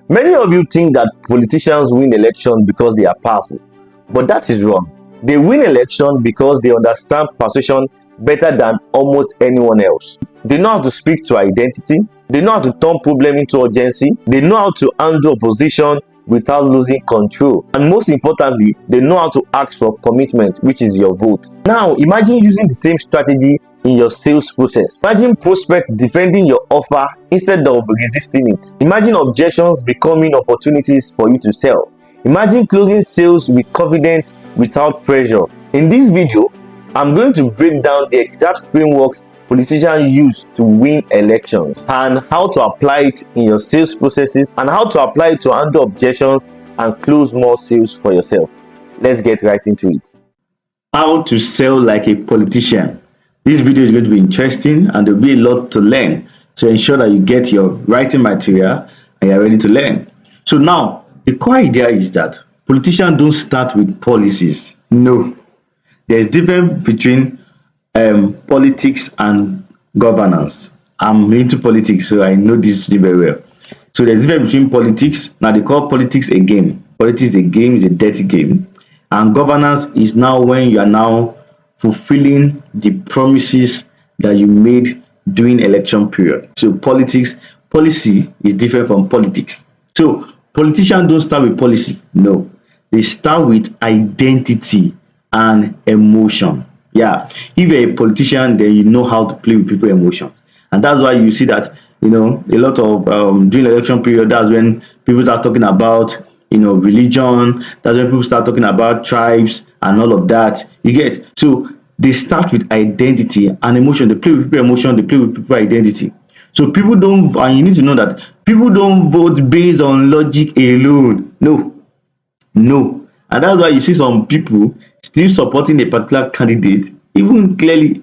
Many of you think that politicians win elections because they are powerful, but that is wrong. They win elections because they understand persuasion better than almost anyone else. They know how to speak to identity, they know how to turn problem into urgency, they know how to handle opposition without losing control, and most importantly, they know how to ask for commitment, which is your vote. Now imagine using the same strategy in your sales process. Imagine prospects defending your offer instead of resisting it. Imagine objections becoming opportunities for you to sell. Imagine closing sales with confidence without pressure. In this video, I'm going to break down the exact frameworks politicians use to win elections and how to apply it in your sales processes and how to apply it to handle objections and close more sales for yourself. Let's get right into it. How to sell like a politician. This video is going to be interesting and there'll be a lot to learn. So ensure that you get your writing material and you're ready to learn. So now, the core idea is that politicians don't start with policies. No. There's difference between politics and governance. I'm into politics, so I know this very well. So there's difference between politics. Now they call politics a game. Politics is a game, is a dirty game. And governance is now when you are now fulfilling the promises that you made during election period. So policy is different from politics. So politicians don't start with policy. No, they start with identity and emotion. Yeah, if you're a politician, then you know how to play with people's emotions, and that's why you see that a lot of during election period, that's when people start talking about religion. That's when people start talking about tribes and all of that. You get, so they start with identity and emotion. They play with people's emotion. They play with people's identity. So people don't, and you need to know that people don't vote based on logic alone. No, and that's why you see some people still supporting a particular candidate, even clearly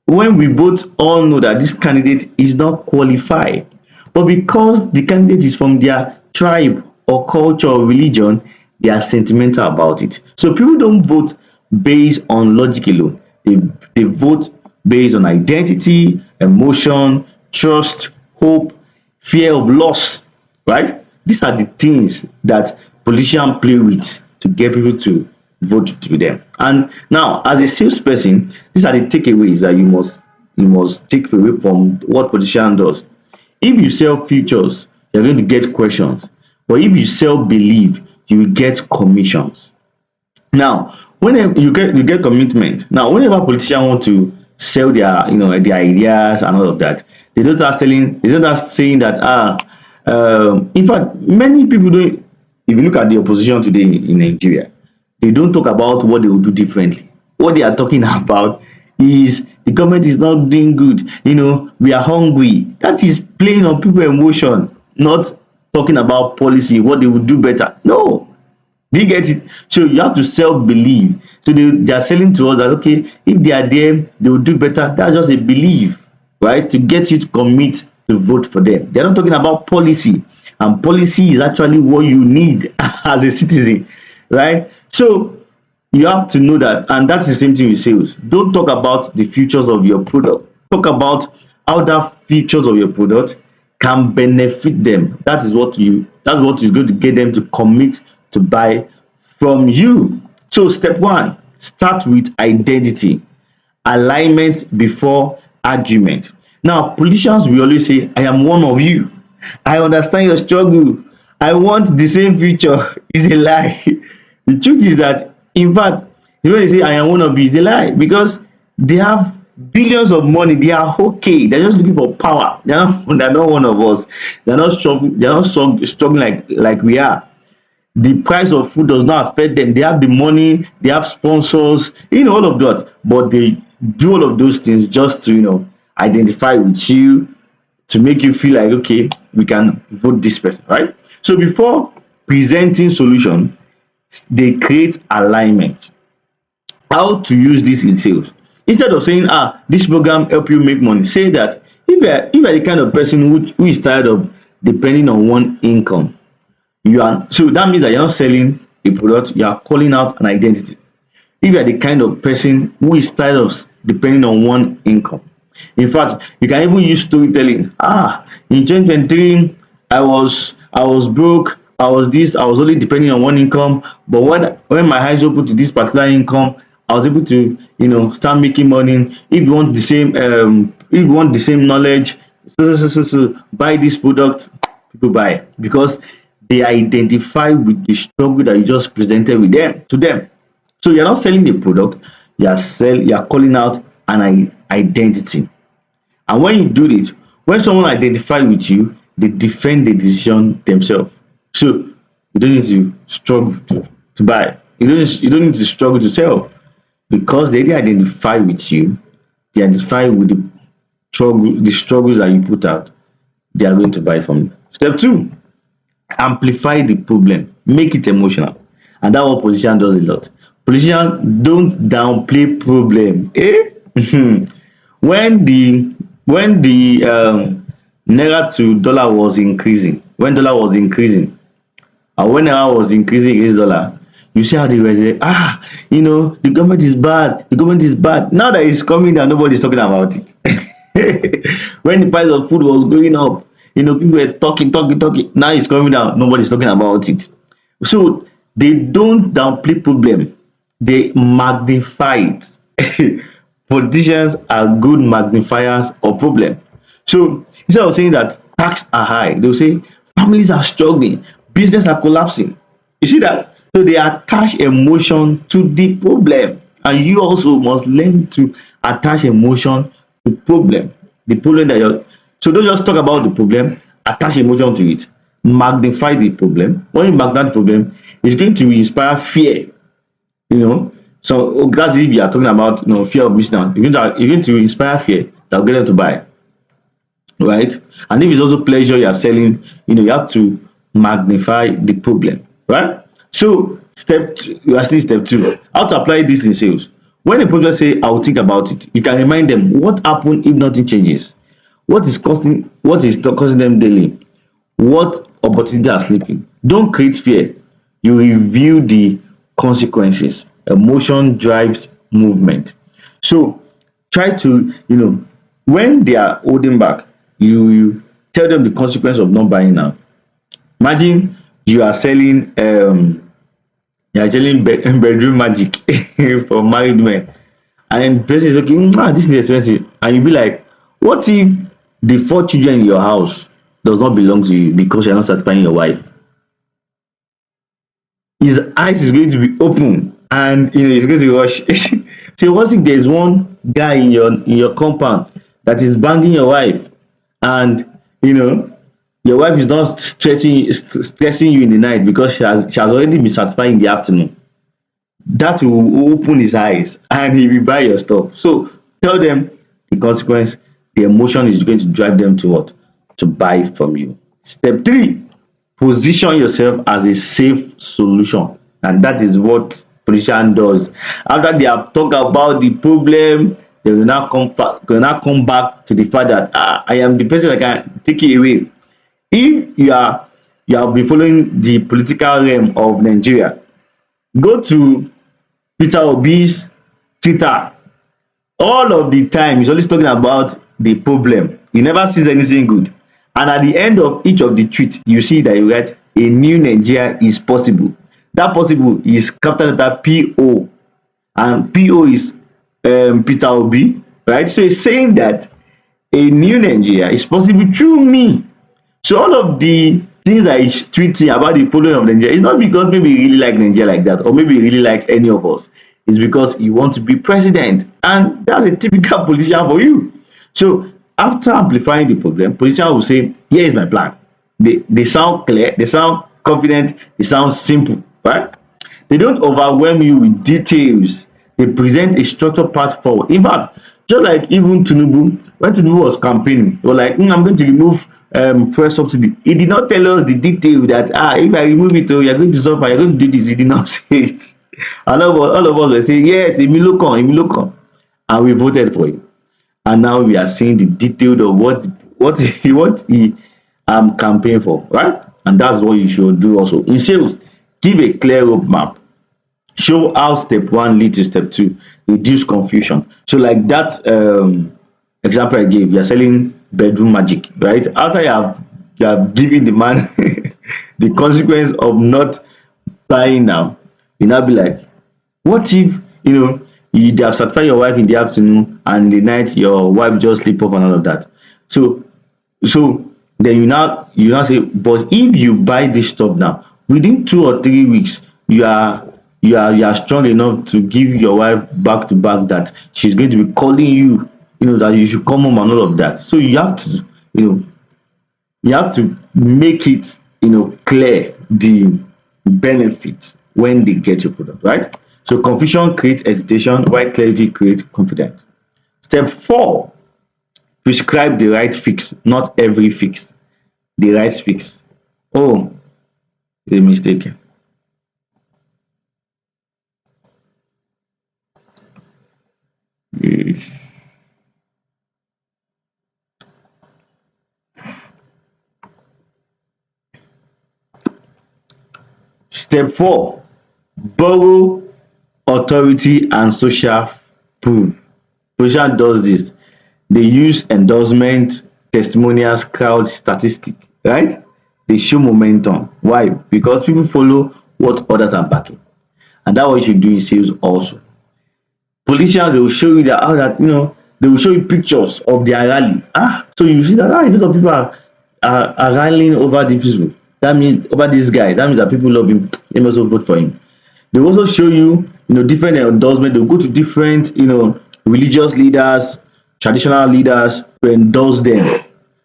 when we both all know that this candidate is not qualified, but because the candidate is from their tribe or culture or religion, they are sentimental about it. So people don't vote based on logic alone. They vote based on identity, emotion, trust, hope, fear of loss, right? These are the things that politicians play with to get people to vote to them. And now, as a salesperson, these are the takeaways that you must take away from what politician does. If you sell futures, you're going to get questions. But if you sell belief, you will get commissions. Now, whenever you get commitment. Now, whenever politicians want to sell their their ideas and all of that, they don't start selling. They don't start saying that in fact, many people don't. If you look at the opposition today in Nigeria, they don't talk about what they will do differently. What they are talking about is the government is not doing good. We are hungry. That is playing on people's emotion, not talking about policy, what they will do better. No. Do you get it? So you have to self-believe. So they are selling to us that, okay, if they are there, they will do better. That's just a belief, right? To get you to commit to vote for them. They're not talking about policy. And policy is actually what you need as a citizen, right? So you have to know that, and that's the same thing with sales. Don't talk about the features of your product. Talk about how that features of your product can benefit them. That's what is going to get them to commit to buy from you. So step one, start with identity, alignment before argument. Now, politicians will always say, I am one of you. I understand your struggle. I want the same future. It's a lie. The truth is that, in fact, when they say I am one of you, it's a lie, because they have billions of money. They are okay. They're just looking for power. They're not one of us. They're not struggling. They're not struggling like we are. The price of food does not affect them. They have the money. They have sponsors. All of that. But they do all of those things just to identify with you, to make you feel like, okay, we can vote this person, right? So before presenting solution, they create alignment. How to use this in sales? Instead of saying, this program help you make money, say that if you're the kind of person who is tired of depending on one income, so that means that you're not selling a product, you are calling out an identity. If you're the kind of person who is tired of depending on one income, in fact, you can even use storytelling. In 2023, I was I was broke, I was this, I was only depending on one income. But when my eyes opened to this particular income, I was able to, start making money. If you want the same, knowledge, so buy this product, people buy because they identify with the struggle that you just presented with them to them. So you're not selling the product, you're calling out an identity. And when you do this, when someone identify with you, they defend the decision themselves. So you don't need to struggle to buy. You don't need to struggle to sell because they already identify with you. They identify with the struggles that you put out. They are going to buy from you. Step two, amplify the problem, make it emotional. And that what position does a lot. Position don't downplay problem. when the naira to dollar was increasing, when dollar was increasing, and when naira was increasing against dollar, you see how they were saying, the government is bad, the government is bad. Now that it's coming down, nobody's talking about it. When the price of food was going up, people were talking. Now it's coming down, nobody's talking about it. So they don't downplay problem, they magnify it. Politicians are good magnifiers of problem. So instead of saying that tax are high, they'll say families are struggling, business are collapsing. You see that? So they attach emotion to the problem. And you also must learn to attach emotion to problem. The problem that you're so don't just talk about the problem, attach emotion to it, magnify the problem. When you magnify the problem, it's going to inspire fear. So that's if you are talking about fear of missing out. You're going to inspire fear that will get them to buy, right? And if it's also pleasure you are selling, you have to magnify the problem, right? So you are still step two. How to apply this in sales? When a person say, "I will think about it," you can remind them what happened if nothing changes. What is causing them daily? What opportunity are sleeping? Don't create fear. You review the consequences. Emotion drives movement. So try to, when they are holding back, you tell them the consequence of not buying now. Imagine you are selling bedroom magic for married men, and then the person is okay, this is expensive, and you be like, what if the 4 children in your house does not belong to you because you're not satisfying your wife? His eyes is going to be open, and he's going to rush. So what if there's one guy in your compound that is banging your wife, and your wife is not stressing you in the night because she has already been satisfied in the afternoon? That will open his eyes and he will buy your stuff. So tell them the consequence. The emotion is going to drive them to what? To buy from you. Step three, position yourself as a safe solution. And that is what politician does. After they have talked about the problem, they will now come back to the fact that I am the person that can take it away. If you have been following the political realm of Nigeria, go to Peter Obi's Twitter. All of the time he's always talking about the problem. He never sees anything good. And at the end of each of the tweets, you see that you write, a new Nigeria is possible. That possible is capital letter P-O. And P-O is Peter Obi, right? So he's saying that a new Nigeria is possible through me. So all of the things that he's tweeting about the problem of Nigeria, it's not because maybe he really like Nigeria like that, or maybe he really like any of us. It's because he wants to be president. And that's a typical politician for you. So after amplifying the problem, politicians will say, here is my plan. They sound clear, they sound confident, they sound simple, right? They don't overwhelm you with details. They present a structured path forward. In fact, just like even Tinubu, when Tinubu was campaigning, they were like, I'm going to remove fuel subsidy. He did not tell us the detail that if I remove it, you're going to suffer, you're going to do this. He did not say it. And all of us were saying, yes, Emilokan. And we voted for it. And now we are seeing the detail of what he campaign for, right? And that's what you should do also. In sales, give a clear roadmap. Show how step one leads to step two. Reduce confusion. So like that example I gave, you're selling bedroom magic, right? After you have given the man the consequence of not buying now, you now be like, what if they have satisfied your wife in the afternoon and in the night your wife just sleep off and all of that. So so then you now say, but if you buy this stuff now, within 2 or 3 weeks, you are strong enough to give your wife back to back that she's going to be calling you, that you should come home and all of that. So you know you have to make it clear the benefit when they get your product, right? So confusion creates hesitation, while clarity creates confidence. Step 4: prescribe the right fix, not every fix, the right fix. Oh, it's a mistake. Yes. Step 4: borrow authority and social proof. Social does this. They use endorsement, testimonials, crowd statistic, right? They show momentum. Why? Because people follow what others are backing. And that's what you should do in sales also. Politicians, they will show you that how that they will show you pictures of their rally. So you see that a lot of people are rallying over the people. That means over this guy. That means that people love him. They must also vote for him. They also show you, different endorsement. They'll go to different, religious leaders, traditional leaders to endorse them.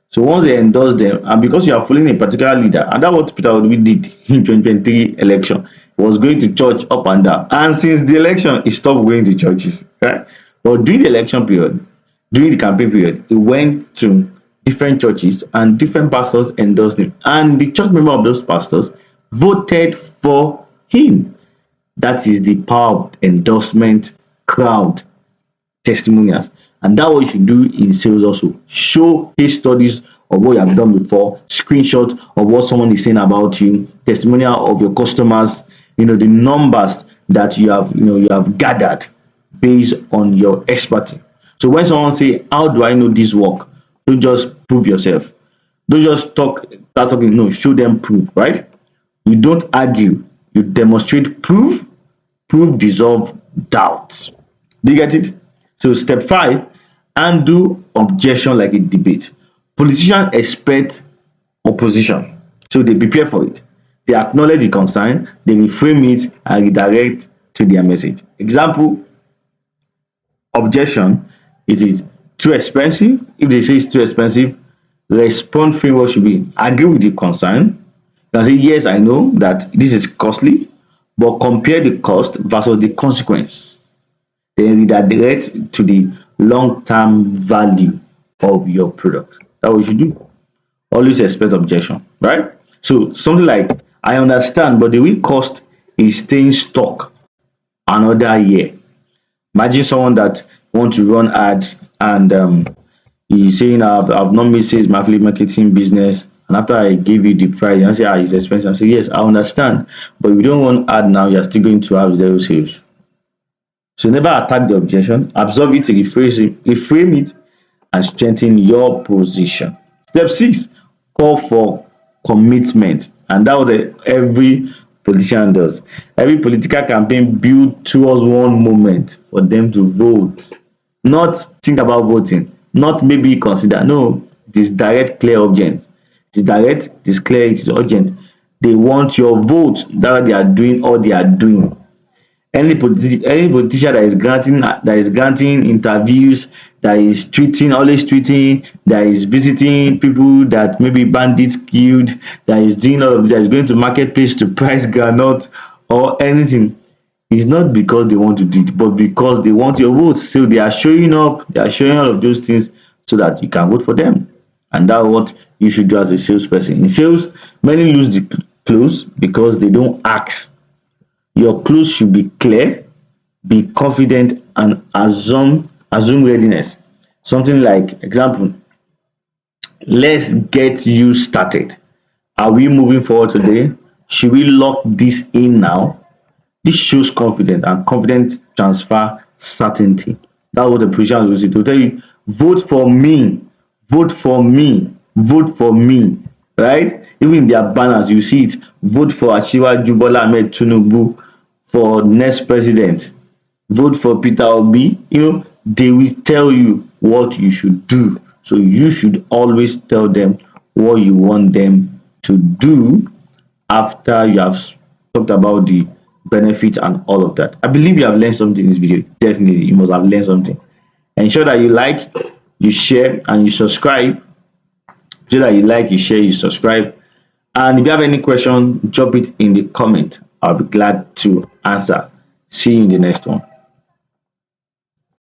So once they endorse them, and because you are following a particular leader, and that's what Peter Obi did in 2023 election, he was going to church up and down. And since the election, he stopped going to churches, right? But during the election period, during the campaign period, he went to different churches and different pastors endorsed him. And the church member of those pastors voted for him. That is the power of endorsement, crowd, testimonials. And that's what you should do in sales also. Show case studies of what you have done before, screenshot of what someone is saying about you, testimonial of your customers, the numbers that you have gathered based on your expertise. So when someone say, how do I know this work? Don't just prove yourself. Don't just start talking. No, show them proof, right? You don't argue. You demonstrate proof. Proof dissolve doubt. Do you get it? So step 5: handle objection like a debate. Politicians expect opposition, so they prepare for it. They acknowledge the concern, they reframe it and redirect to their message. Example: objection: it is too expensive. If they say it's too expensive, respond framework should be agree with the concern. You can say, yes, I know that this is costly, but compare the cost versus the consequence. Then redirect to the long-term value of your product. That's what you should do. Always expect objection, right? So something like, I understand, but the real cost is staying stuck another year. Imagine someone that wants to run ads and he's saying, I've not made sales my affiliate marketing business, and after I give you the price, I say, it's expensive. I say, yes, I understand, but if you don't want ad now, you're still going to have zero sales. So never attack the objection, absorb it, reframe it, and strengthen your position. Step 6: call for commitment. And that what every politician does. Every political campaign build towards one moment for them to vote. Not think about voting, not maybe consider. No, it is direct, clear, urgent. It is direct, it is clear, it is urgent. They want your vote. That's what they are doing, all they are doing. Any politician that is granting interviews, that is tweeting, always tweeting, that is visiting people that maybe bandits killed, that is doing all of this, that is going to marketplace to price groundnut or anything, is not because they want to do it, but because they want your vote. So they are showing up, they are showing all of those things so that you can vote for them. And that's what you should do as a salesperson. In sales, many lose the close because they don't ask. Your close should be clear, be confident, and assume readiness. Something like, example, let's get you started. Are we moving forward today? Should we lock this in now? This shows confidence, and confidence transfer certainty. That's what the preacher will say. To tell you, vote for me, vote for me, vote for me, right? Even in their banners, you see it, vote for Asiwaju Bola Ahmed Tinubu for next president, vote for Peter Obi. They will tell you what you should do. So you should always tell them what you want them to do after you have talked about the benefits and all of that. I believe you have learned something in this video. Definitely, you must have learned something. Ensure that you like, you share, and you subscribe. So that you like, you share, you subscribe. And if you have any question, drop it in the comment. I'll be glad to answer. See you in the next one.